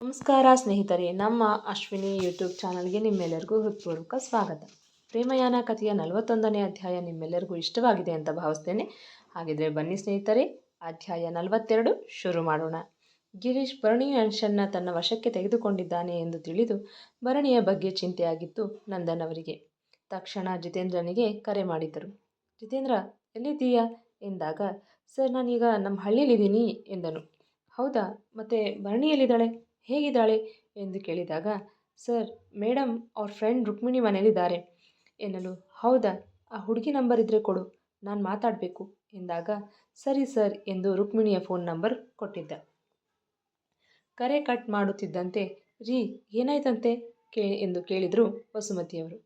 ನಮಸ್ಕಾರ ಸ್ನೇಹಿತರೆ, ನಮ್ಮ ಅಶ್ವಿನಿ ಯೂಟ್ಯೂಬ್ ಚಾನಲ್ಗೆ ನಿಮ್ಮೆಲ್ಲರಿಗೂ ಹೃತ್ಪೂರ್ವಕ ಸ್ವಾಗತ. ಪ್ರೇಮಯಾನ ಕಥೆಯ 41ನೇ ಅಧ್ಯಾಯ ನಿಮ್ಮೆಲ್ಲರಿಗೂ ಇಷ್ಟವಾಗಿದೆ ಅಂತ ಭಾವಿಸ್ತೇನೆ. ಹಾಗಿದ್ರೆ ಬನ್ನಿ ಸ್ನೇಹಿತರೆ, ಅಧ್ಯಾಯ 42 ಶುರು ಮಾಡೋಣ. ಗಿರೀಶ್ ಭರಣಿ ಅಂಶನ್ನ ತನ್ನ ವಶಕ್ಕೆ ತೆಗೆದುಕೊಂಡಿದ್ದಾನೆ ಎಂದು ತಿಳಿದು ಭರಣಿಯ ಬಗ್ಗೆ ಚಿಂತೆಯಾಗಿತ್ತು ನಂದನ್ ಅವರಿಗೆ. ತಕ್ಷಣ ಜಿತೇಂದ್ರನಿಗೆ ಕರೆ ಮಾಡಿದ್ದರು. ಜಿತೇಂದ್ರ, ಎಲ್ಲಿದ್ದೀಯಾ ಎಂದಾಗ, ಸರ್ ನಾನೀಗ ನಮ್ಮ ಹಳ್ಳಿಲಿದ್ದೀನಿ ಎಂದನು. ಹೌದಾ, ಮತ್ತೆ ಭರಣಿ ಎಲ್ಲಿದ್ದಾಳೆ, ಹೇಗಿದ್ದಾಳೆ ಎಂದು ಕೇಳಿದಾಗ, ಸರ್ ಮೇಡಮ್ ಅವ್ರ ಫ್ರೆಂಡ್ ರುಕ್ಮಿಣಿ ಮನೇಲಿದ್ದಾರೆ ಎನ್ನಲು, ಹೌದಾ, ಆ ಹುಡುಗಿ ನಂಬರ್ ಇದ್ದರೆ ಕೊಡು, ನಾನು ಮಾತಾಡಬೇಕು ಎಂದಾಗ, ಸರಿ ಸರ್ ಎಂದು ರುಕ್ಮಿಣಿಯ ಫೋನ್ ನಂಬರ್ ಕೊಟ್ಟಿದ್ದ. ಕರೆ ಕಟ್ ಮಾಡುತ್ತಿದ್ದಂತೆ, ರೀ ಏನಾಯ್ತಂತೆ ಎಂದು ಕೇಳಿದರು ವಸುಮತಿಯವರು.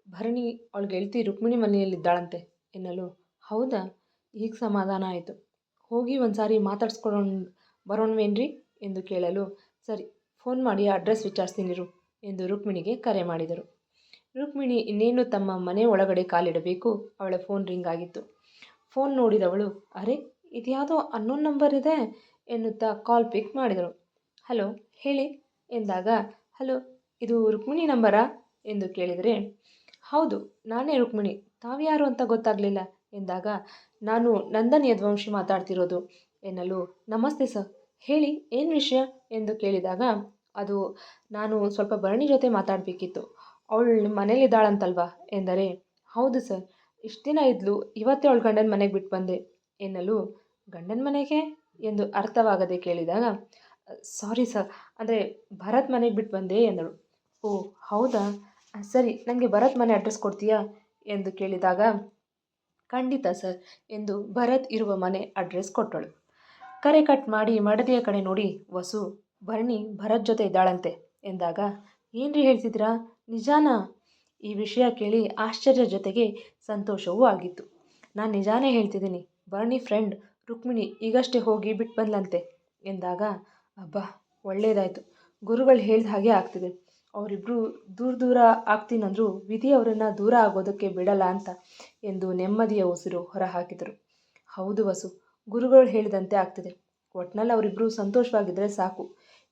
ಭರಣಿ ಅವಳ ಗೆಳತಿ ರುಕ್ಮಿಣಿ ಮನೆಯಲ್ಲಿದ್ದಾಳಂತೆ ಎನ್ನಲು, ಹೌದಾ, ಈಗ ಸಮಾಧಾನ ಆಯಿತು. ಹೋಗಿ ಒಂದ್ಸಾರಿ ಮಾತಾಡ್ಸ್ಕೊಂಡು ಬರೋಣವೇನ್ರಿ ಎಂದು ಕೇಳಲು, ಸರಿ ಫೋನ್ ಮಾಡಿ ಅಡ್ರೆಸ್ ವಿಚಾರಿಸ್ತೀನಿರು ಎಂದು ರುಕ್ಮಿಣಿಗೆ ಕರೆ ಮಾಡಿದರು. ರುಕ್ಮಿಣಿ ಇನ್ನೇನು ತಮ್ಮ ಮನೆ ಒಳಗಡೆ ಕಾಲಿಡಬೇಕು, ಅವಳ ಫೋನ್ ರಿಂಗ್ ಆಗಿತ್ತು. ಫೋನ್ ನೋಡಿದವಳು, ಅರೆ ಇದ್ಯಾವುದೋ ಅನ್ನೋನ್ ನಂಬರ್ ಇದೆ ಎನ್ನುತ್ತಾ ಕಾಲ್ ಪಿಕ್ ಮಾಡಿದಳು. ಹಲೋ ಹೇಳಿ ಎಂದಾಗ, ಹಲೋ ಇದು ರುಕ್ಮಿಣಿ ನಂಬರಾ ಎಂದು ಕೇಳಿದರೆ, ಹೌದು ನಾನೇ ರುಕ್ಮಿಣಿ, ತಾವ್ಯಾರು ಅಂತ ಗೊತ್ತಾಗಲಿಲ್ಲ ಎಂದಾಗ, ನಾನು ನಂದನ್ ಯದುವಂಶಿ ಮಾತಾಡ್ತಿರೋದು ಎನ್ನಲು, ನಮಸ್ತೆ ಸರ್, ಹೇಳಿ ಏನು ವಿಷಯ ಎಂದು ಕೇಳಿದಾಗ, ಅದು ನಾನು ಸ್ವಲ್ಪ ಭರಣಿ ಜೊತೆ ಮಾತಾಡಬೇಕಿತ್ತು, ಅವಳು ನಿಮ್ಮ ಮನೇಲಿದ್ದಾಳಂತಲ್ವಾ ಎಂದರೆ, ಹೌದು ಸರ್, ಇಷ್ಟು ದಿನ ಇದ್ಲು, ಇವತ್ತೇ ಅವಳು ಗಂಡನ ಮನೆಗೆ ಬಿಟ್ಟು ಬಂದೆ ಎನ್ನಲು, ಗಂಡನ ಮನೆಗೆ ಎಂದು ಅರ್ಥವಾಗದೆ ಕೇಳಿದಾಗ, ಸಾರಿ ಸರ್, ಅಂದರೆ ಭರತ್ ಮನೆಗೆ ಬಿಟ್ಟು ಬಂದೆ ಎಂದಳು. ಓ ಹೌದಾ, ಸರಿ ನನಗೆ ಭರತ್ ಮನೆ ಅಡ್ರೆಸ್ ಕೊಡ್ತೀಯಾ ಎಂದು ಕೇಳಿದಾಗ, ಖಂಡಿತ ಸರ್ ಎಂದು ಭರತ್ ಇರುವ ಮನೆ ಅಡ್ರೆಸ್ ಕೊಟ್ಟಳು. ಕರೆ ಕಟ್ ಮಾಡಿ ಮಡದಿಯ ಕಡೆ ನೋಡಿ, ವಸು ಭರಣಿ ಭರತ್ ಜೊತೆ ಇದ್ದಾಳಂತೆ ಎಂದಾಗ, ಏನ್ರಿ ಹೇಳ್ತಿದ್ದೀರಾ, ನಿಜಾನಾ? ಈ ವಿಷಯ ಕೇಳಿ ಆಶ್ಚರ್ಯ ಜೊತೆಗೆ ಸಂತೋಷವೂ ಆಗಿತ್ತು. ನಾನು ನಿಜಾನೇ ಹೇಳ್ತಿದ್ದೀನಿ, ಭರಣಿ ಫ್ರೆಂಡ್ ರುಕ್ಮಿಣಿ ಈಗಷ್ಟೇ ಹೋಗಿ ಬಿಟ್ಟು ಬಂದ್ಲಂತೆ ಎಂದಾಗ, ಅಬ್ಬಾ ಒಳ್ಳೆಯದಾಯಿತು, ಗುರುಗಳು ಹೇಳಿದ ಹಾಗೆ ಆಗ್ತಿದೆ. ಅವರಿಬ್ಬರು ದೂರ ಆಗ್ತೀನಂದ್ರು ವಿಧಿ ಅವರನ್ನು ದೂರ ಆಗೋದಕ್ಕೆ ಬಿಡಲ್ಲ ಅಂತ ಎಂದು ನೆಮ್ಮದಿಯ ಉಸಿರು ಹೊರಹಾಕಿದರು. ಹೌದು ವಸು, ಗುರುಗಳು ಹೇಳಿದಂತೆ ಆಗ್ತಿದೆ, ಒಟ್ನಲ್ಲಿ ಅವರಿಬ್ಬರು ಸಂತೋಷವಾಗಿದ್ದರೆ ಸಾಕು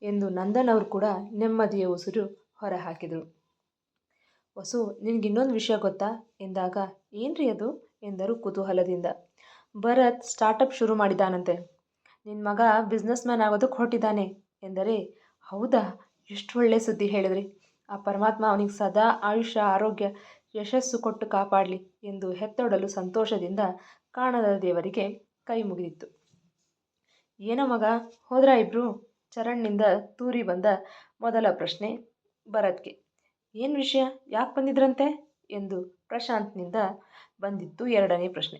ಎಂದು ನಂದನ್ ಅವರು ಕೂಡ ನೆಮ್ಮದಿಯ ಉಸಿರು ಹೊರಹಾಕಿದರು. ವಸು ನಿನಗಿನ್ನೊಂದು ವಿಷಯ ಗೊತ್ತಾ ಎಂದಾಗ, ಏನ್ರಿ ಅದು ಎಂದರು ಕುತೂಹಲದಿಂದ. ಭರತ್ ಸ್ಟಾರ್ಟಪ್ ಶುರು ಮಾಡಿದ್ದಾನಂತೆ, ನಿನ್ನ ಮಗ ಬಿಸ್ನೆಸ್ ಮ್ಯಾನ್ ಆಗೋದಕ್ಕೆ ಹೊರಟಿದ್ದಾನೆ ಎಂದರೆ, ಹೌದಾ, ಎಷ್ಟು ಒಳ್ಳೆ ಸುದ್ದಿ ಹೇಳಿದ್ರಿ, ಆ ಪರಮಾತ್ಮ ಅವನಿಗೆ ಸದಾ ಆಯುಷ್ಯ ಆರೋಗ್ಯ ಯಶಸ್ಸು ಕೊಟ್ಟು ಕಾಪಾಡಲಿ ಎಂದು ಹೆತ್ತೊಡಲು ಸಂತೋಷದಿಂದ ಕಾಣದ ದೇವರಿಗೆ ಕೈ ಮುಗಿದಿತ್ತು. ಏನೋ ಮಗ, ಹೋದ್ರಾ ಇಬ್ರು? ಚರಣ್ನಿಂದ ತೂರಿ ಬಂದ ಮೊದಲ ಪ್ರಶ್ನೆ ಭರತ್ಗೆ. ಏನು ವಿಷಯ, ಯಾಕೆ ಬಂದಿದ್ರಂತೆ ಎಂದು ಪ್ರಶಾಂತ್ನಿಂದ ಬಂದಿತ್ತು ಎರಡನೇ ಪ್ರಶ್ನೆ.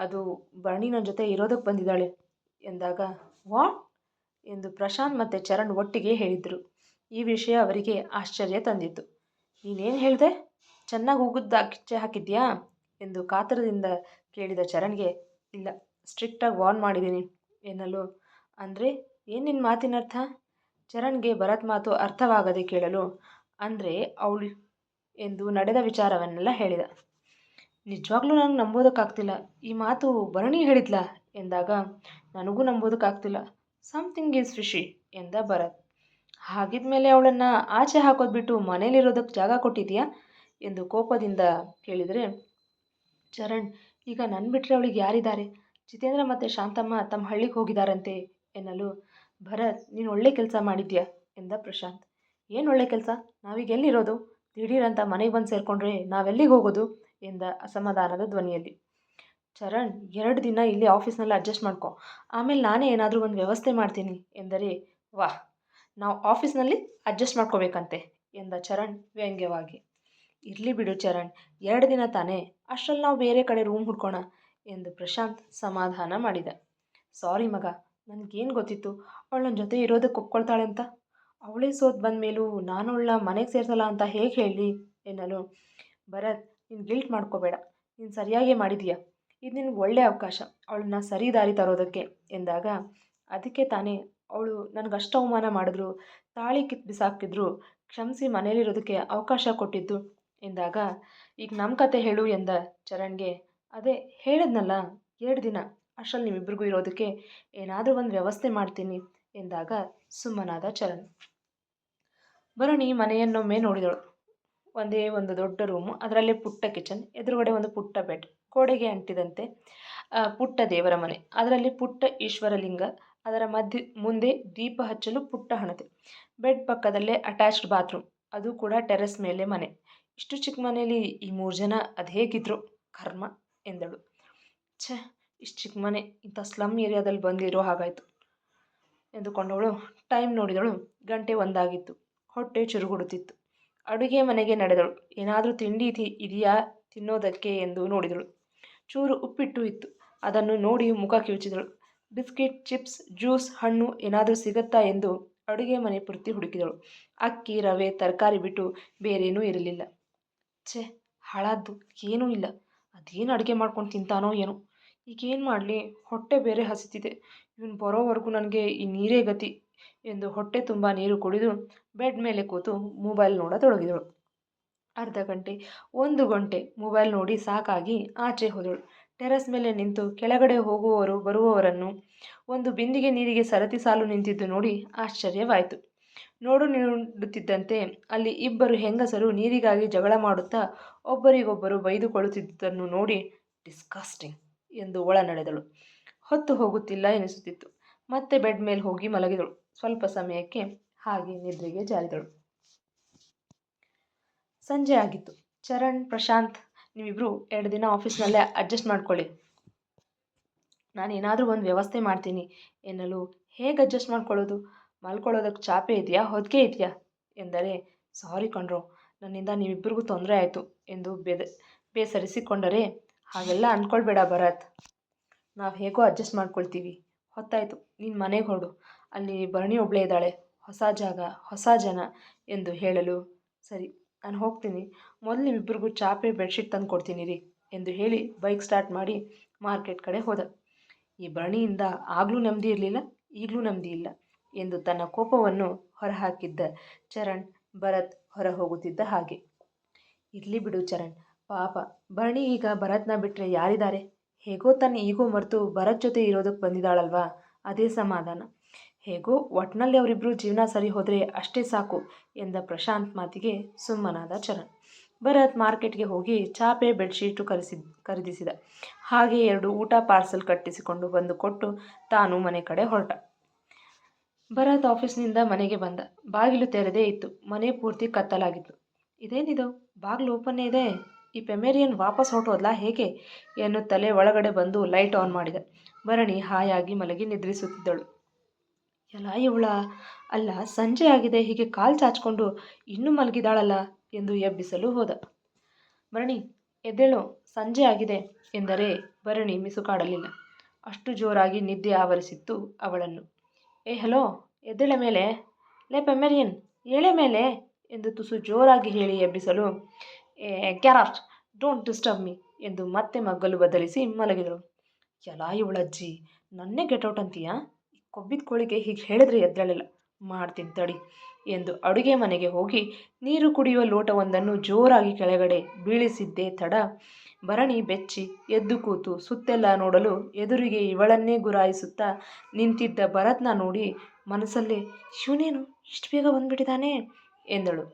ಅದು ಭರಣಿ ನನ್ನ ಜೊತೆ ಇರೋದಕ್ಕೆ ಬಂದಿದ್ದಾಳೆ ಎಂದಾಗ, ವಾಟ್ ಎಂದು ಪ್ರಶಾಂತ್ ಮತ್ತು ಚರಣ್ ಒಟ್ಟಿಗೆ ಹೇಳಿದರು. ಈ ವಿಷಯ ಅವರಿಗೆ ಆಶ್ಚರ್ಯ ತಂದಿತ್ತು. ನೀನೇನು ಹೇಳಿದೆ, ಚೆನ್ನಾಗಿ ಉಗಿದು ಕಿಚ್ಚೆ ಹಾಕಿದ್ಯಾ ಎಂದು ಕಾತರದಿಂದ ಕೇಳಿದ ಚರಣ್ಗೆ, ಇಲ್ಲ ಸ್ಟ್ರಿಕ್ಟಾಗಿ ವಾರ್ನ್ ಮಾಡಿದ್ದೀನಿ ಎನ್ನಲು, ಅಂದರೆ ಏನು ನಿನ್ನ ಮಾತಿನ ಅರ್ಥ? ಚರಣ್ಗೆ ಭರತ್ ಮಾತು ಅರ್ಥವಾಗದೆ ಕೇಳಲು, ಅಂದರೆ ಅವಳು ಎಂದು ನಡೆದ ವಿಚಾರವನ್ನೆಲ್ಲ ಹೇಳಿದ. ನಿಜವಾಗ್ಲೂ ನನಗೆ ನಂಬೋದಕ್ಕಾಗ್ತಿಲ್ಲ, ಈ ಮಾತು ಭರಣಿ ಹೇಳಿದ್ಲಾ ಎಂದಾಗ, ನನಗೂ ನಂಬೋದಕ್ಕಾಗ್ತಿಲ್ಲ, ಸಮಥಿಂಗ್ ಈಸ್ ಫಿಶಿ ಎಂದ ಭರತ್. ಹಾಗಿದ್ಮೇಲೆ ಅವಳನ್ನು ಆಚೆ ಹಾಕೋದು ಬಿಟ್ಟು ಮನೇಲಿರೋದಕ್ಕೆ ಜಾಗ ಕೊಟ್ಟಿದ್ಯಾ ಎಂದು ಕೋಪದಿಂದ ಕೇಳಿದರೆ, ಚರಣ್, ಈಗ ನನ್ನ ಬಿಟ್ಟರೆ ಅವಳಿಗೆ ಯಾರಿದ್ದಾರೆ, ಜಿತೇಂದ್ರ ಮತ್ತು ಶಾಂತಮ್ಮ ತಮ್ಮ ಹಳ್ಳಿಗೆ ಹೋಗಿದ್ದಾರಂತೆ ಎನ್ನಲು, ಭರತ್ ನೀನು ಒಳ್ಳೆ ಕೆಲಸ ಮಾಡಿದ್ಯಾ ಎಂದ ಪ್ರಶಾಂತ್. ಏನು ಒಳ್ಳೆ ಕೆಲಸ, ನಾವೀಗ ಎಲ್ಲಿರೋದು, ದಿಢೀರಂತ ಮನೆಗೆ ಬಂದು ಸೇರಿಕೊಂಡ್ರೆ ನಾವೆಲ್ಲಿಗೆ ಹೋಗೋದು ಎಂದ ಅಸಮಾಧಾನದ ಧ್ವನಿಯಲ್ಲಿ. ಚರಣ್, 2 ದಿನ ಇಲ್ಲಿ ಆಫೀಸ್ನಲ್ಲಿ ಅಡ್ಜಸ್ಟ್ ಮಾಡ್ಕೊ, ಆಮೇಲೆ ನಾನೇ ಏನಾದರೂ ಒಂದು ವ್ಯವಸ್ಥೆ ಮಾಡ್ತೀನಿ ಎಂದರೆ, ವಾಹ್, ನಾವು ಆಫೀಸ್ನಲ್ಲಿ ಅಡ್ಜಸ್ಟ್ ಮಾಡ್ಕೋಬೇಕಂತೆ ಎಂದ ಚರಣ್ ವ್ಯಂಗ್ಯವಾಗಿ. ಇರಲಿ ಬಿಡು ಚರಣ್, 2 ದಿನ ತಾನೇ, ಅಷ್ಟರಲ್ಲಿ ನಾವು ಬೇರೆ ಕಡೆ ರೂಮ್ ಹುಡ್ಕೋಣ ಎಂದು ಪ್ರಶಾಂತ್ ಸಮಾಧಾನ ಮಾಡಿದ. ಸಾರಿ ಮಗ, ನನಗೇನು ಗೊತ್ತಿತ್ತು ಅವಳು ನನ್ನ ಜೊತೆ ಇರೋದಕ್ಕೆ ಒಪ್ಕೊಳ್ತಾಳೆ ಅಂತ, ಅವಳೇ ಸೋತು ಬಂದ ಮೇಲೂ ನಾನು ಅವಳನ್ನ ಮನೆಗೆ ಸೇರಿಸಲ್ಲ ಅಂತ ಹೇಗೆ ಹೇಳಲಿ ಎನ್ನಲು, ಭರತ್ ನೀನು ಗಿಲ್ಟ್ ಮಾಡ್ಕೋಬೇಡ, ನೀನು ಸರಿಯಾಗೇ ಮಾಡಿದೀಯ, ಇದು ನಿನಗೆ ಒಳ್ಳೆಯ ಅವಕಾಶ ಅವಳನ್ನ ಸರಿ ದಾರಿ ತರೋದಕ್ಕೆ ಎಂದಾಗ, ಅದಕ್ಕೆ ತಾನೇ ಅವಳು ನನಗಷ್ಟು ಅವಮಾನ ಮಾಡಿದ್ರು, ತಾಳಿ ಕಿತ್ತು ಬಿಸಾಕಿದ್ರು ಕ್ಷಮಿಸಿ ಮನೇಲಿರೋದಕ್ಕೆ ಅವಕಾಶ ಕೊಟ್ಟಿದ್ದು ಎಂದಾಗ, ಈಗ ನಮ್ಮ ಕತೆ ಹೇಳು ಎಂದ ಚರಣ್ಗೆ, ಅದೇ ಹೇಳಿದ್ನಲ್ಲ 2 ದಿನ, ಅಷ್ಟರಲ್ಲಿ ನಿಮ್ಮಿಬ್ಬರಿಗೂ ಇರೋದಕ್ಕೆ ಏನಾದರೂ ಒಂದು ವ್ಯವಸ್ಥೆ ಮಾಡ್ತೀನಿ ಎಂದಾಗ ಸುಮ್ಮನಾದ ಚರಣ್. ಭರಣಿ ಮನೆಯನ್ನೊಮ್ಮೆ ನೋಡಿದಳು. ಒಂದೇ ಒಂದು ದೊಡ್ಡ ರೂಮು, ಅದರಲ್ಲಿ ಪುಟ್ಟ ಕಿಚನ್, ಎದುರುಗಡೆ ಒಂದು ಪುಟ್ಟ ಬೆಡ್, ಗೋಡೆಗೆ ಅಂಟಿದಂತೆ ಪುಟ್ಟ ದೇವರ ಮನೆ, ಅದರಲ್ಲಿ ಪುಟ್ಟ ಈಶ್ವರಲಿಂಗ, ಅದರ ಮುಂದೆ ದೀಪ ಹಚ್ಚಲು ಪುಟ್ಟ ಹಣತೆ, ಬೆಡ್ ಪಕ್ಕದಲ್ಲೇ ಅಟ್ಯಾಚ್ಡ್ ಬಾತ್ರೂಮ್, ಅದು ಕೂಡ ಟೆರೆಸ್ ಮೇಲೆ ಮನೆ. ಇಷ್ಟು ಚಿಕ್ಕ ಮನೆಯಲ್ಲಿ ಈ 3 ಜನ ಅದು ಹೇಗಿದ್ರು ಕರ್ಮ ಎಂದಳು. ಛೇ, ಇಷ್ಟು ಚಿಕ್ಕ ಮನೆ, ಇಂಥ ಸ್ಲಮ್ ಏರಿಯಾದಲ್ಲಿ ಬಂದಿರೋ ಹಾಗಾಯಿತು ಎಂದುಕೊಂಡವಳು ಟೈಮ್ ನೋಡಿದಳು. 1 ಆಗಿತ್ತು. ಹೊಟ್ಟೆ ಚುರುಗುಡುತ್ತಿತ್ತು. ಅಡುಗೆ ಮನೆಗೆ ನಡೆದಳು. ಏನಾದರೂ ತಿಂಡಿ ಇದೆಯಾ ತಿನ್ನೋದಕ್ಕೆ ಎಂದು ನೋಡಿದಳು. ಚೂರು ಉಪ್ಪಿಟ್ಟು ಇತ್ತು. ಅದನ್ನು ನೋಡಿ ಮುಖ ಕಿವುಚಿದಳು. ಬಿಸ್ಕಿಟ್, ಚಿಪ್ಸ್, ಜ್ಯೂಸ್, ಹಣ್ಣು ಏನಾದರೂ ಸಿಗುತ್ತಾ ಎಂದು ಅಡುಗೆ ಮನೆ ಪೂರ್ತಿ ಹುಡುಕಿದಳು. ಅಕ್ಕಿ, ರವೆ, ತರಕಾರಿ ಬಿಟ್ಟು ಬೇರೇನೂ ಇರಲಿಲ್ಲ. ಛೇ, ಹಾಳಾದ್ದು, ಏನೂ ಇಲ್ಲ. ಅದೇನು ಅಡುಗೆ ಮಾಡ್ಕೊಂಡು ತಿಂತಾನೋ ಏನೋ. ಈಗೇನು ಮಾಡಲಿ, ಹೊಟ್ಟೆ ಬೇರೆ ಹಸಿತಿದೆ. ಇವನು ಬರೋವರೆಗೂ ನನಗೆ ಈ ನೀರೇ ಗತಿ ಎಂದು ಹೊಟ್ಟೆ ತುಂಬ ನೀರು ಕುಡಿದು ಬೆಡ್ ಮೇಲೆ ಕೂತು ಮೊಬೈಲ್ ನೋಡತೊಡಗಿದಳು. ಅರ್ಧ ಗಂಟೆ, 1 ಗಂಟೆ ಮೊಬೈಲ್ ನೋಡಿ ಸಾಕಾಗಿ ಆಚೆ ಹೋದಳು. ಟೆರೆಸ್ ಮೇಲೆ ನಿಂತು ಕೆಳಗಡೆ ಹೋಗುವವರು ಬರುವವರನ್ನು, ಒಂದು ಬಿಂದಿಗೆ ನೀರಿಗೆ ಸರತಿ ಸಾಲು ನಿಂತಿದ್ದು ನೋಡಿ ಆಶ್ಚರ್ಯವಾಯಿತು. ನೋಡುತ್ತಿದ್ದಂತೆ ಅಲ್ಲಿ 2 ಹೆಂಗಸರು ನೀರಿಗಾಗಿ ಜಗಳ ಮಾಡುತ್ತಾ ಒಬ್ಬರಿಗೊಬ್ಬರು ಬೈದುಕೊಳ್ಳುತ್ತಿದ್ದುದನ್ನು ನೋಡಿ ಡಿಸ್ಕಸ್ಟಿಂಗ್ ಎಂದು ಒಳ ನಡೆದಳು. ಹೊತ್ತು ಹೋಗುತ್ತಿಲ್ಲ ಎನಿಸುತ್ತಿತ್ತು. ಮತ್ತೆ ಬೆಡ್ ಮೇಲೆ ಹೋಗಿ ಮಲಗಿದಳು. ಸ್ವಲ್ಪ ಸಮಯಕ್ಕೆ ಹಾಗೆ ನಿದ್ರೆಗೆ ಜಾರಿದಳು. ಸಂಜೆ ಆಗಿತ್ತು. ಚರಣ್, ಪ್ರಶಾಂತ್, ನೀವಿಬ್ರು 2 ದಿನ ಆಫೀಸ್ನಲ್ಲೇ ಅಡ್ಜಸ್ಟ್ ಮಾಡ್ಕೊಳ್ಳಿ, ನಾನೇನಾದರೂ ಒಂದು ವ್ಯವಸ್ಥೆ ಮಾಡ್ತೀನಿ ಎನ್ನಲು, ಹೇಗೆ ಅಡ್ಜಸ್ಟ್ ಮಾಡ್ಕೊಳ್ಳೋದು? ಮಲ್ಕೊಳ್ಳೋದಕ್ಕೆ ಚಾಪೆ ಇದೆಯಾ, ಹೊದಿಕೆ ಇದೆಯಾ ಎಂದರೆ, ಸಾರಿ ಕಣ್ರೋ, ನನ್ನಿಂದ ನೀವಿಬ್ಬರಿಗೂ ತೊಂದರೆ ಆಯಿತು ಎಂದು ಬೇಸರಿಸಿಕೊಂಡರೆ, ಹಾಗೆಲ್ಲ ಅಂದ್ಕೊಳ್ಬೇಡ ಭರತ್, ನಾವು ಹೇಗೋ ಅಡ್ಜಸ್ಟ್ ಮಾಡ್ಕೊಳ್ತೀವಿ. ಹೊತ್ತಾಯಿತು, ನೀನು ಮನೆಗೆ ಹೊರಡು, ಅಲ್ಲಿ ಭರಣಿ ಒಬ್ಬಳೇ ಇದ್ದಾಳೆ, ಹೊಸ ಜಾಗ, ಹೊಸ ಜನ ಎಂದು ಹೇಳಲು, ಸರಿ ನಾನು ಹೋಗ್ತೀನಿ, ಮೊದಲು ನೀವಿಬ್ಬರಿಗೂ ಚಾಪೆ, ಬೆಡ್ಶೀಟ್ ತಂದು ಕೊಡ್ತೀನಿ ರೀ ಎಂದು ಹೇಳಿ ಬೈಕ್ ಸ್ಟಾರ್ಟ್ ಮಾಡಿ ಮಾರ್ಕೆಟ್ ಕಡೆ ಹೋದ. ಈ ಭರಣಿಯಿಂದ ಆಗಲೂ ನೆಮ್ಮದಿ ಇರಲಿಲ್ಲ, ಈಗಲೂ ನೆಮ್ಮದಿ ಇಲ್ಲ ಎಂದು ತನ್ನ ಕೋಪವನ್ನು ಹೊರಹಾಕಿದ್ದ ಚರಣ್, ಭರತ್ ಹೊರ ಹೋಗುತ್ತಿದ್ದ ಹಾಗೆ. ಇರಲಿ ಬಿಡು ಚರಣ್, ಪಾಪ ಭರಣಿ ಈಗ ಭರತ್ನ ಬಿಟ್ಟರೆ ಯಾರಿದ್ದಾರೆ? ಹೇಗೋ ತನ್ನ ಈಗೋ ಮರೆತು ಭರತ್ ಜೊತೆ ಇರೋದಕ್ಕೆ ಬಂದಿದ್ದಾಳಲ್ವಾ, ಅದೇ ಸಮಾಧಾನ. ಹೇಗೋ ಒಟ್ಟಿನಲ್ಲಿ ಅವರಿಬ್ಬರು ಜೀವನ ಸರಿ ಹೋದರೆ ಅಷ್ಟೇ ಸಾಕು ಎಂದ ಪ್ರಶಾಂತ್ ಮಾತಿಗೆ ಸುಮ್ಮನಾದ ಚರಣ್. ಭರತ್ ಮಾರ್ಕೆಟ್ಗೆ ಹೋಗಿ ಚಾಪೆ, ಬೆಡ್ಶೀಟು ಖರೀದಿಸಿದ. ಹಾಗೆ 2 ಊಟ ಪಾರ್ಸಲ್ ಕಟ್ಟಿಸಿಕೊಂಡು ಬಂದು ಕೊಟ್ಟು ತಾನು ಮನೆ ಕಡೆ ಹೊರಟ. ಭರತ್ ಆಫೀಸ್ನಿಂದ ಮನೆಗೆ ಬಂದ. ಬಾಗಿಲು ತೆರೆದೇ ಇತ್ತು. ಮನೆ ಪೂರ್ತಿ ಕತ್ತಲಾಗಿತ್ತು. ಇದೇನಿದು, ಬಾಗಿಲು ಓಪನ್ನೇ ಇದೆ, ಈ ಪೆಮೇರಿಯನ್ ವಾಪಸ್ ಹೊರಟೋದ್ಲಾ ಹೇಗೆ ಎನ್ನುತ್ತಲೇ ಒಳಗಡೆ ಬಂದು ಲೈಟ್ ಆನ್ ಮಾಡಿದ. ಭರಣಿ ಹಾಯಾಗಿ ಮಲಗಿ ನಿದ್ರಿಸುತ್ತಿದ್ದಳು. ಎಲ್ಲ ಇವಳ, ಅಲ್ಲ ಸಂಜೆ ಆಗಿದೆ, ಹೀಗೆ ಕಾಲು ಚಾಚಿಕೊಂಡು ಇನ್ನೂ ಮಲಗಿದಾಳಲ್ಲ ಎಂದು ಎಬ್ಬಿಸಲು ಹೋದ. ಭರಣಿ ಎದ್ದೇಳೋ, ಸಂಜೆ ಆಗಿದೆ ಎಂದರೆ ಭರಣಿ ಮಿಸುಕಾಡಲಿಲ್ಲ. ಅಷ್ಟು ಜೋರಾಗಿ ನಿದ್ದೆ ಆವರಿಸಿತ್ತು ಅವಳನ್ನು. ಏ ಹಲೋ, ಎದ್ದೇಳೆ ಮೇಲೆ, ಲೇ ಪೆಮೇರಿಯನ್ ಏಳೆ ಮೇಲೆ ಎಂದು ತುಸು ಜೋರಾಗಿ ಹೇಳಿ ಎಬ್ಬಿಸಲು, ಗ್ಯಾರಾಫ್ಟ್, ಡೋಂಟ್ ಡಿಸ್ಟರ್ಬ್ ಮೀ ಎಂದು ಮತ್ತೆ ಮಗ್ಗಲು ಬದಲಿಸಿ ಮಲಗಿದಳು. ಎಲ್ಲ ಇವಳಜ್ಜಿ, ನನ್ನೇ ಗೆಟೌಟ್ ಅಂತೀಯಾ? ಕೊಬ್ಬಿದ ಕೋಳಿಗೆ ಹೀಗೆ ಹೇಳಿದ್ರೆ ಎದ್ದೇಳಲ್ಲ, ಮಾಡ್ತೀನಿ ತಡಿ ಎಂದು ಅಡುಗೆ ಮನೆಗೆ ಹೋಗಿ ನೀರು ಕುಡಿಯುವ ಲೋಟವೊಂದನ್ನು ಜೋರಾಗಿ ಕೆಳಗಡೆ ಬೀಳಿಸಿದ್ದೇ ತಡ ಭರಣಿ ಬೆಚ್ಚಿ ಎದ್ದು ಕೂತು ಸುತ್ತೆಲ್ಲ ನೋಡಲು ಎದುರಿಗೆ ಇವಳನ್ನೇ ಗುರಾಯಿಸುತ್ತಾ ನಿಂತಿದ್ದ ಭರತ್ನ ನೋಡಿ ಮನಸ್ಸಲ್ಲೇ, ಇವನೇನು ಇಷ್ಟು ಬೇಗ ಬಂದುಬಿಟ್ಟಿದ್ದಾನೆ ಎಂದಳು.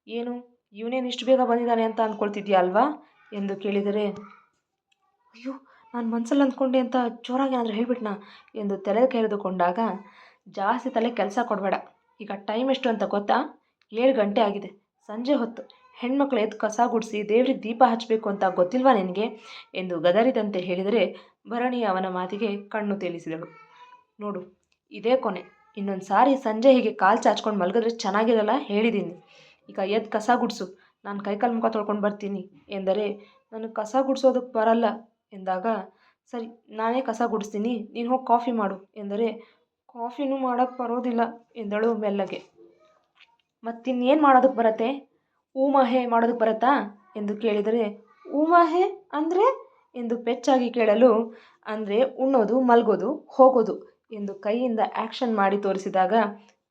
ಏನು, ಇವನೇನು ಇಷ್ಟು ಬೇಗ ಬಂದಿದ್ದಾನೆ ಅಂತ ಅಂದ್ಕೊಳ್ತಿದ್ಯಾ ಅಲ್ವಾ ಎಂದು ಕೇಳಿದರೆ, ಅಯ್ಯೋ ನಾನು ಮನಸ್ಸಲ್ಲಿ ಅಂದ್ಕೊಂಡೆ ಅಂತ ಜೋರಾಗಿ ಏನಾದರೂ ಹೇಳಿಬಿಟ್ನಾ ಎಂದು ತಲೆ ಕೆರೆದುಕೊಂಡಾಗ, ಜಾಸ್ತಿ ತಲೆ ಕೆಲಸ ಕೊಡಬೇಡ, ಈಗ ಟೈಮ್ ಎಷ್ಟು ಅಂತ ಗೊತ್ತಾ? 7 ಗಂಟೆ ಆಗಿದೆ, ಸಂಜೆ ಹೊತ್ತು, ಹೆಣ್ಮಕ್ಳು ಎದ್ದು ಕಸ ಗುಡಿಸಿ ದೇವ್ರಿಗೆ ದೀಪ ಹಚ್ಚಬೇಕು ಅಂತ ಗೊತ್ತಿಲ್ವಾ ನಿನಗೆ ಎಂದು ಗದರಿದಂತೆ ಹೇಳಿದರೆ, ಭರಣಿ ಅವನ ಮಾತಿಗೆ ಕಣ್ಣು ತೇಲಿಸಿದಳು. ನೋಡು, ಇದೇ ಕೊನೆ, ಇನ್ನೊಂದು ಸಾರಿ ಸಂಜೆ ಹೀಗೆ ಕಾಲು ಚಾಚ್ಕೊಂಡು ಮಲಗಿದ್ರೆ ಚೆನ್ನಾಗಿರಲ್ಲ, ಹೇಳಿದ್ದೀನಿ. ಈಗ ಎದ್ದು ಕಸ ಗುಡಿಸು, ನಾನು ಕೈಕಾಲು ಮುಖ ತೊಳ್ಕೊಂಡು ಬರ್ತೀನಿ ಎಂದರೆ, ನನಗೆ ಕಸ ಗುಡಿಸೋದಕ್ಕೆ ಬರಲ್ಲ ಎಂದಾಗ, ಸರಿ ನಾನೇ ಕಸ ಗುಡಿಸ್ತೀನಿ, ನೀನು ಹೋಗಿ ಕಾಫಿ ಮಾಡು ಎಂದರೆ, ಕಾಫಿನೂ ಮಾಡೋಕ್ಕೆ ಬರೋದಿಲ್ಲ ಎಂದಳು ಮೆಲ್ಲಗೆ. ಮತ್ತಿನ್ನೇನು ಮಾಡೋದಕ್ಕೆ ಬರತ್ತೆ? ಊಮಹೆ ಮಾಡೋದಕ್ಕೆ ಬರುತ್ತಾ ಎಂದು ಕೇಳಿದರೆ, ಊಮಹೆ ಅಂದರೆ ಎಂದು ಪೆಚ್ಚಾಗಿ ಕೇಳಲು, ಅಂದರೆ ಉಣ್ಣೋದು, ಮಲಗೋದು, ಹೋಗೋದು ಎಂದು ಕೈಯಿಂದ ಆ್ಯಕ್ಷನ್ ಮಾಡಿ ತೋರಿಸಿದಾಗ,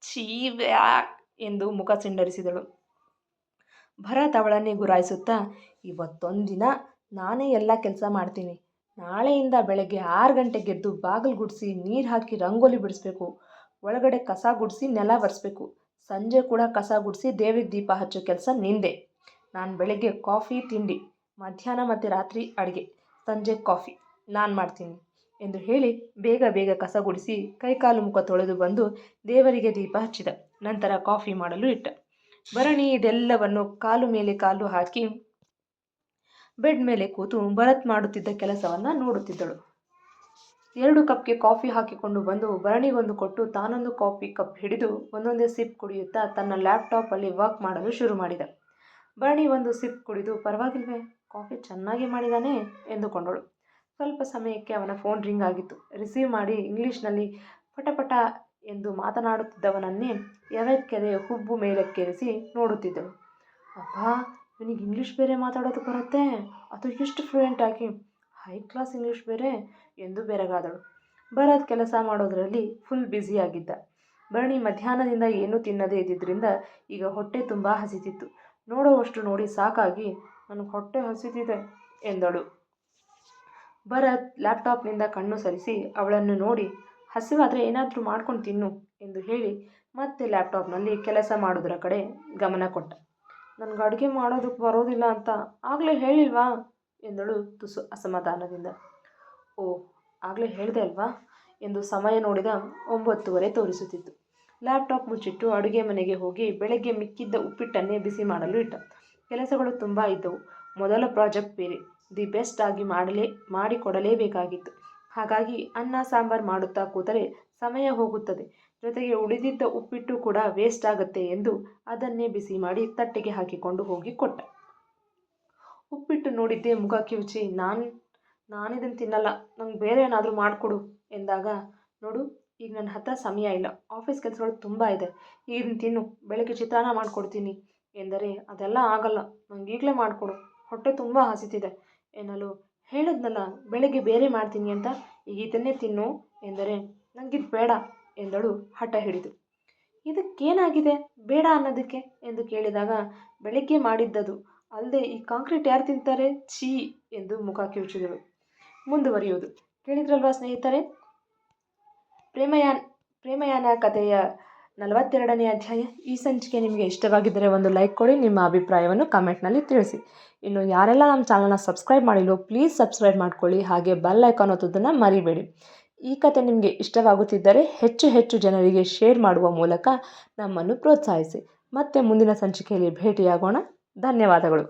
ಛೀ ವ್ಯಾಕ್ ಎಂದು ಮುಖ ಸಿಂಡರಿಸಿದಳು. ಭರತ್ ಅವಳನ್ನೇ ಗುರಾಯಿಸುತ್ತಾ, ಇವತ್ತೊಂದು ದಿನ ನಾನೇ ಎಲ್ಲ ಕೆಲಸ ಮಾಡ್ತೀನಿ, ನಾಳೆಯಿಂದ ಬೆಳಗ್ಗೆ 6 ಗಂಟೆಗೆ ಎದ್ದು ಬಾಗಿಲು ಗುಡಿಸಿ ನೀರು ಹಾಕಿ ರಂಗೋಲಿ ಬಿಡಿಸ್ಬೇಕು, ಒಳಗಡೆ ಕಸ ಗುಡಿಸಿ ನೆಲ ಒರೆಸ್ಬೇಕು, ಸಂಜೆ ಕೂಡ ಕಸ ಗುಡಿಸಿ ದೇವ್ರಿಗೆ ದೀಪ ಹಚ್ಚೋ ಕೆಲಸ ನಿಂದೆ. ನಾನು ಬೆಳಗ್ಗೆ ಕಾಫಿ ತಿಂಡಿ, ಮಧ್ಯಾಹ್ನ ಮತ್ತು ರಾತ್ರಿ ಅಡುಗೆ, ಸಂಜೆ ಕಾಫಿ ನಾನು ಮಾಡ್ತೀನಿ ಎಂದು ಹೇಳಿ ಬೇಗ ಬೇಗ ಕಸ ಗುಡಿಸಿ ಕೈಕಾಲು ಮುಖ ತೊಳೆದು ಬಂದು ದೇವರಿಗೆ ದೀಪ ಹಚ್ಚಿದ. ನಂತರ ಕಾಫಿ ಮಾಡಲು ಇಟ್ಟ. ಭರಣಿ ಇದೆಲ್ಲವನ್ನು ಕಾಲು ಮೇಲೆ ಕಾಲು ಹಾಕಿ ಬೆಡ್ ಮೇಲೆ ಕೂತು ಭರತ್ ಮಾಡುತ್ತಿದ್ದ ಕೆಲಸವನ್ನು ನೋಡುತ್ತಿದ್ದಳು. 2 ಕಪ್ಗೆ ಕಾಫಿ ಹಾಕಿಕೊಂಡು ಬಂದು ಭರಣಿಗೊಂದು ಕೊಟ್ಟು ತಾನೊಂದು ಕಾಫಿ ಕಪ್ ಹಿಡಿದು ಒಂದೊಂದೇ ಸಿಪ್ ಕುಡಿಯುತ್ತಾ ತನ್ನ ಲ್ಯಾಪ್ಟಾಪಲ್ಲಿ ವರ್ಕ್ ಮಾಡಲು ಶುರು ಮಾಡಿದ. ಭರಣಿ ಒಂದು ಸಿಪ್ ಕುಡಿದು ಪರವಾಗಿಲ್ವೇ, ಕಾಫಿ ಚೆನ್ನಾಗಿ ಮಾಡಿದಾನೆ ಎಂದುಕೊಂಡಳು. ಸ್ವಲ್ಪ ಸಮಯಕ್ಕೆ ಅವನ ಫೋನ್ ರಿಂಗ್ ಆಗಿತ್ತು. ರಿಸೀವ್ ಮಾಡಿ ಇಂಗ್ಲೀಷ್ನಲ್ಲಿ ಪಟಪಟ ಎಂದು ಮಾತನಾಡುತ್ತಿದ್ದವನನ್ನೇ ಎವಕ್ಕೆರೆ ಹುಬ್ಬು ಮೇಲಕ್ಕೇರಿಸಿ ನೋಡುತ್ತಿದ್ದಳು. ಅಬ್ಬಾ, ಇವನಿಗೆ ಇಂಗ್ಲೀಷ್ ಬೇರೆ ಮಾತಾಡೋದು ಬರುತ್ತೆ, ಅದು ಎಷ್ಟು ಫ್ಲೂಯೆಂಟ್ ಆಗಿ, ಹೈ ಕ್ಲಾಸ್ ಇಂಗ್ಲೀಷ್ ಬೇರೆ ಎಂದು ಬೆರಗಾದಳು. ಭರತ್ ಕೆಲಸ ಮಾಡೋದರಲ್ಲಿ ಫುಲ್ ಬ್ಯುಸಿಯಾಗಿದ್ದ. ಭರಣಿ ಮಧ್ಯಾಹ್ನದಿಂದ ಏನೂ ತಿನ್ನದೇ ಇದ್ದಿದ್ದರಿಂದ ಈಗ ಹೊಟ್ಟೆ ತುಂಬ ಹಸಿತಿತ್ತು. ನೋಡುವಷ್ಟು ನೋಡಿ ಸಾಕಾಗಿ ನನಗೆ ಹೊಟ್ಟೆ ಹಸಿತಿದೆ ಎಂದಳು. ಭರತ್ ಲ್ಯಾಪ್ಟಾಪ್ನಿಂದ ಕಣ್ಣು ಸರಿಸಿ ಅವಳನ್ನು ನೋಡಿ ಹಸಿವಾದರೆ ಏನಾದರೂ ಮಾಡ್ಕೊಂಡು ತಿನ್ನು ಎಂದು ಹೇಳಿ ಮತ್ತೆ ಲ್ಯಾಪ್ಟಾಪ್ನಲ್ಲಿ ಕೆಲಸ ಮಾಡೋದರ ಕಡೆ ಗಮನ ಕೊಟ್ಟ. ನನಗೆ ಅಡುಗೆ ಮಾಡೋದಕ್ಕೆ ಬರೋದಿಲ್ಲ ಅಂತ ಆಗಲೇ ಹೇಳಿಲ್ವಾ ಎಂದಳು ತುಸು ಅಸಮಾಧಾನದಿಂದ. ಓ, ಆಗಲೇ ಹೇಳಿದೆ ಅಲ್ವಾ ಎಂದು ಸಮಯ ನೋಡಿದ 9:30 ತೋರಿಸುತ್ತಿತ್ತು. ಲ್ಯಾಪ್ಟಾಪ್ ಮುಚ್ಚಿಟ್ಟು ಅಡುಗೆ ಮನೆಗೆ ಹೋಗಿ ಬೆಳಗ್ಗೆ ಮಿಕ್ಕಿದ್ದ ಉಪ್ಪಿಟ್ಟನ್ನೇ ಬಿಸಿ ಮಾಡಲು ಇಟ್ಟ. ಕೆಲಸಗಳು ತುಂಬ ಇದ್ದವು. ಮೊದಲ ಪ್ರಾಜೆಕ್ಟ್ ಬೇರೆ, ದಿ ಬೆಸ್ಟ್ ಆಗಿ ಮಾಡಿಕೊಡಲೇಬೇಕಾಗಿತ್ತು. ಹಾಗಾಗಿ ಅನ್ನ ಸಾಂಬಾರು ಮಾಡುತ್ತಾ ಕೂತರೆ ಸಮಯ ಹೋಗುತ್ತದೆ, ಜೊತೆಗೆ ಉಳಿದಿದ್ದ ಉಪ್ಪಿಟ್ಟು ಕೂಡ ವೇಸ್ಟ್ ಆಗುತ್ತೆ ಎಂದು ಅದನ್ನೇ ಬಿಸಿ ಮಾಡಿ ತಟ್ಟೆಗೆ ಹಾಕಿಕೊಂಡು ಹೋಗಿ ಕೊಟ್ಟ. ಉಪ್ಪಿಟ್ಟು ನೋಡಿದ್ದೇ ಮುಖ ಕಿವುಚಿ ನಾನಿದನ್ನು ತಿನ್ನಲ್ಲ, ನಂಗೆ ಬೇರೆ ಏನಾದರೂ ಮಾಡಿಕೊಡು ಎಂದಾಗ, ನೋಡು ಈಗ ನನ್ನ ಹತ್ರ ಸಮಯ ಇಲ್ಲ, ಆಫೀಸ್ ಕೆಲಸಗಳು ತುಂಬ ಇದೆ, ಇದನ್ನು ತಿನ್ನು, ಬೆಳಗ್ಗೆ ಚಿತ್ರಾನ್ನ ಮಾಡಿಕೊಡ್ತೀನಿ ಎಂದರೆ ಅದೆಲ್ಲ ಆಗಲ್ಲ, ನಂಗೆ ಈಗಲೇ ಮಾಡಿಕೊಡು, ಹೊಟ್ಟೆ ತುಂಬ ಹಸಿತಿದೆ ಎನ್ನಲು, ಹೇಳಿದ್ನಲ್ಲ ಬೆಳಗ್ಗೆ ಬೇರೆ ಮಾಡ್ತೀನಿ ಅಂತ, ಈಗ ಇದನ್ನೇ ತಿನ್ನು ಎಂದರೆ ನನಗಿದು ಬೇಡ ಎಂದಳು ಹಠ ಹಿಡಿದು. ಇದಕ್ಕೇನಾಗಿದೆ ಬೇಡ ಅನ್ನೋದಕ್ಕೆ ಎಂದು ಕೇಳಿದಾಗ, ಬೆಳಗ್ಗೆ ಮಾಡಿದ್ದದು ಅಲ್ಲದೆ ಈ ಕಾಂಕ್ರೀಟ್ ಯಾರು ತಿಂತಾರೆ, ಛೀ ಎಂದು ಮುಖ ಕಿವುಚಿದಳು. ಮುಂದುವರಿಯುವುದು. ಕೇಳಿದ್ರಲ್ವಾ ಸ್ನೇಹಿತರೆ, ಪ್ರೇಮಯಾನ ಕಥೆಯ 42ನೇ ಅಧ್ಯಾಯ. ಈ ಸಂಚಿಕೆ ನಿಮಗೆ ಇಷ್ಟವಾಗಿದ್ದರೆ ಒಂದು ಲೈಕ್ ಕೊಡಿ, ನಿಮ್ಮ ಅಭಿಪ್ರಾಯವನ್ನು ಕಮೆಂಟ್ನಲ್ಲಿ ತಿಳಿಸಿ. ಇನ್ನು ಯಾರೆಲ್ಲ ನಮ್ಮ ಚಾನಲ್ನ ಸಬ್ಸ್ಕ್ರೈಬ್ ಮಾಡಿಲ್ಲೋ ಪ್ಲೀಸ್ ಸಬ್ಸ್ಕ್ರೈಬ್ ಮಾಡ್ಕೊಳ್ಳಿ, ಹಾಗೆ ಬೆಲ್ ಐಕಾನ್ ಒತ್ತೋದನ್ನು ಮರಿಬೇಡಿ. ಈ ಕಥೆ ನಿಮಗೆ ಇಷ್ಟವಾಗುತ್ತಿದ್ದರೆ ಹೆಚ್ಚು ಹೆಚ್ಚು ಜನರಿಗೆ ಶೇರ್ ಮಾಡುವ ಮೂಲಕ ನಮ್ಮನ್ನು ಪ್ರೋತ್ಸಾಹಿಸಿ. ಮತ್ತೆ ಮುಂದಿನ ಸಂಚಿಕೆಯಲ್ಲಿ ಭೇಟಿಯಾಗೋಣ. ಧನ್ಯವಾದಗಳು.